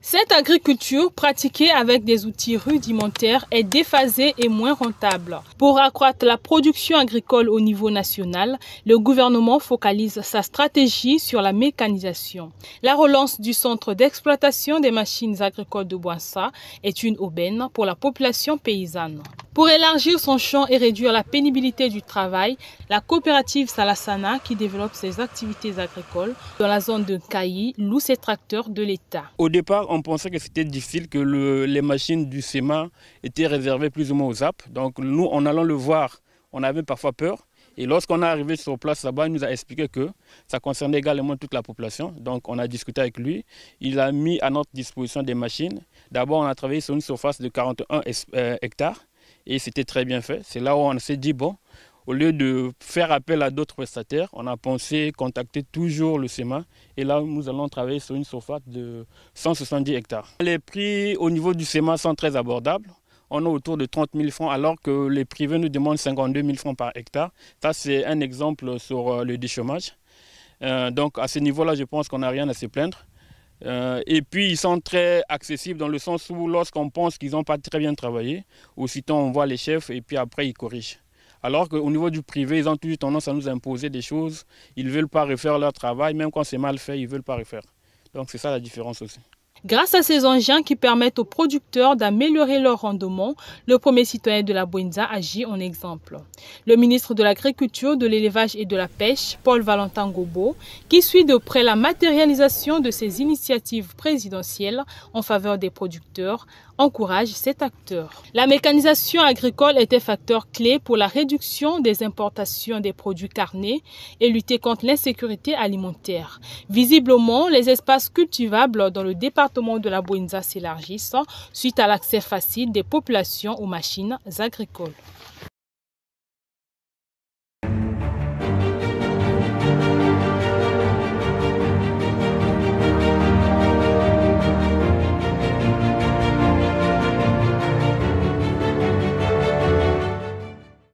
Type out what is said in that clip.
Cette agriculture pratiquée avec des outils rudimentaires est déphasée et moins rentable. Pour accroître la production agricole au niveau national, le gouvernement focalise sa stratégie sur la mécanisation. La relance du centre d'exploitation des machines agricoles de Bouassa est une aubaine pour la population paysanne. Pour élargir son champ et réduire la pénibilité du travail, la coopérative Salasana, qui développe ses activités agricoles dans la zone de Kayi, loue ses tracteurs de l'État. Au départ, on pensait que c'était difficile, que les machines du SEMA étaient réservées plus ou moins aux ZAP. Donc nous, en allant le voir, on avait parfois peur. Et lorsqu'on est arrivé sur place là-bas, il nous a expliqué que ça concernait également toute la population. Donc on a discuté avec lui. Il a mis à notre disposition des machines. D'abord, on a travaillé sur une surface de 41 hectares. Et c'était très bien fait. C'est là où on s'est dit, bon, au lieu de faire appel à d'autres prestataires, on a pensé contacter toujours le SEMA. Et là, nous allons travailler sur une surface de 170 hectares. Les prix au niveau du SEMA sont très abordables. On est autour de 30 000 francs alors que les privés nous demandent 52 000 francs par hectare. Ça, c'est un exemple sur le déchômage. Donc à ce niveau-là, je pense qu'on n'a rien à se plaindre. Et puis ils sont très accessibles dans le sens où lorsqu'on pense qu'ils n'ont pas très bien travaillé, aussitôt on voit les chefs et puis après ils corrigent. Alors qu'au niveau du privé, ils ont toujours tendance à nous imposer des choses. Ils ne veulent pas refaire leur travail, même quand c'est mal fait, ils ne veulent pas refaire. Donc c'est ça la différence aussi. Grâce à ces engins qui permettent aux producteurs d'améliorer leur rendement, le premier citoyen de la Bouenza agit en exemple. Le ministre de l'Agriculture, de l'Élevage et de la Pêche, Paul Valentin Gobo, qui suit de près la matérialisation de ces initiatives présidentielles en faveur des producteurs, encourage cet acteur. La mécanisation agricole est un facteur clé pour la réduction des importations des produits carnés et lutter contre l'insécurité alimentaire. Visiblement, les espaces cultivables dans le département de la Bouenza s'élargissent suite à l'accès facile des populations aux machines agricoles.